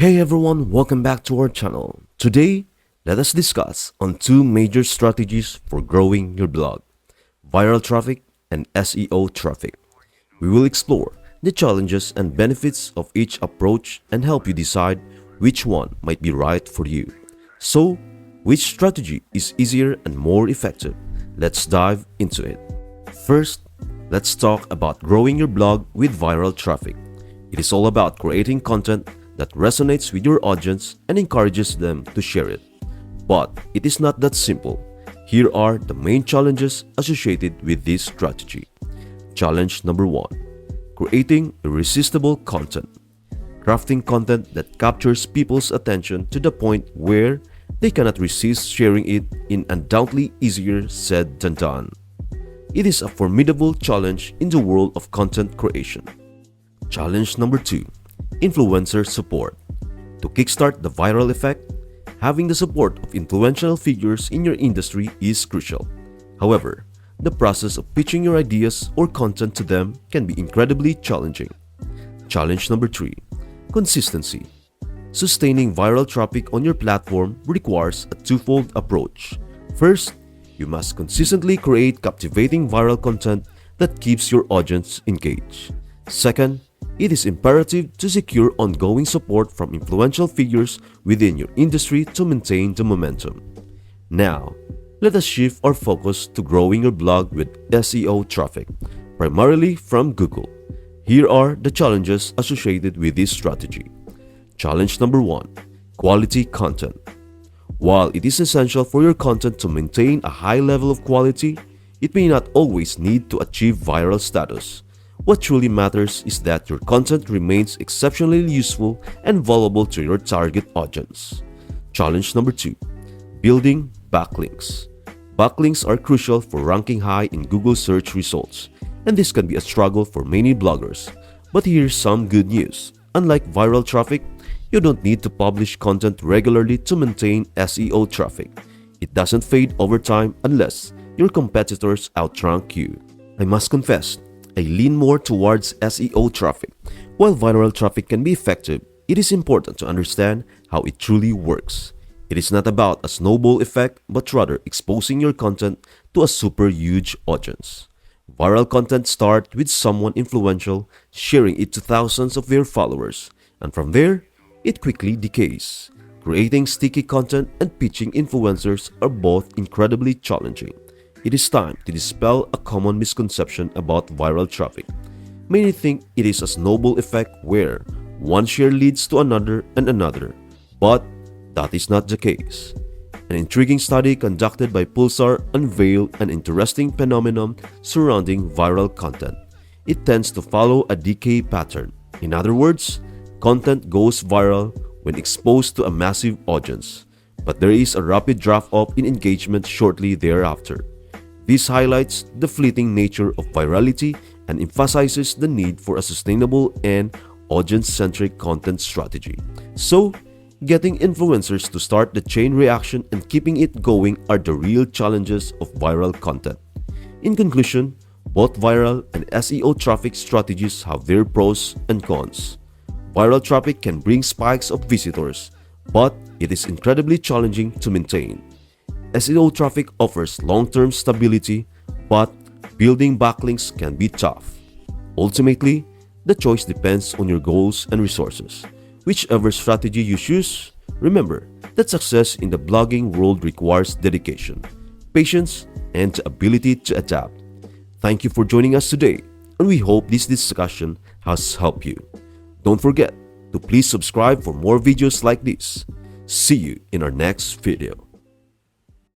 Hey everyone, welcome back to our channel. Today, let us discuss on two major strategies for growing your blog: viral traffic and SEO traffic. We will explore the challenges and benefits of each approach and help you decide which one might be right for you. So, which strategy is easier and more effective? Let's dive into it. First, let's talk about growing your blog with viral traffic. It is all about creating content that resonates with your audience and encourages them to share it. But it is not that simple. Here are the main challenges associated with this strategy. Challenge number 1. Creating irresistible content. Crafting content that captures people's attention to the point where they cannot resist sharing it is undoubtedly easier said than done. It is a formidable challenge in the world of content creation. Challenge number 2. Influencer support. To kickstart the viral effect, having the support of influential figures in your industry is crucial. However, the process of pitching your ideas or content to them can be incredibly challenging. Challenge number 3. Consistency. Sustaining viral traffic on your platform requires a twofold approach. First, you must consistently create captivating viral content that keeps your audience engaged. Second, it is imperative to secure ongoing support from influential figures within your industry to maintain the momentum. Now, let us shift our focus to growing your blog with SEO traffic, primarily from Google. Here are the challenges associated with this strategy. Challenge number 1. Quality content. While it is essential for your content to maintain a high level of quality, it may not always need to achieve viral status. What truly matters is that your content remains exceptionally useful and valuable to your target audience. Challenge number 2. Building backlinks. Backlinks are crucial for ranking high in Google search results, and this can be a struggle for many bloggers. But here's some good news. Unlike viral traffic, you don't need to publish content regularly to maintain SEO traffic. It doesn't fade over time unless your competitors outrank you. I must confess, I lean more towards SEO traffic. While viral traffic can be effective, it is important to understand how it truly works. It is not about a snowball effect, but rather exposing your content to a super huge audience. Viral content starts with someone influential sharing it to thousands of their followers, and from there, it quickly decays. Creating sticky content and pitching influencers are both incredibly challenging. It is time to dispel a common misconception about viral traffic. Many think it is a snowball effect where one share leads to another and another, but that is not the case. An intriguing study conducted by Pulsar unveiled an interesting phenomenon surrounding viral content. It tends to follow a decay pattern. In other words, content goes viral when exposed to a massive audience, but there is a rapid drop-off in engagement shortly thereafter. This highlights the fleeting nature of virality and emphasizes the need for a sustainable and audience-centric content strategy. So, getting influencers to start the chain reaction and keeping it going are the real challenges of viral content. In conclusion, both viral and SEO traffic strategies have their pros and cons. Viral traffic can bring spikes of visitors, but it is incredibly challenging to maintain. SEO traffic offers long-term stability, but building backlinks can be tough. Ultimately, the choice depends on your goals and resources. Whichever strategy you choose, remember that success in the blogging world requires dedication, patience, and the ability to adapt. Thank you for joining us today, and we hope this discussion has helped you. Don't forget to please subscribe for more videos like this. See you in our next video.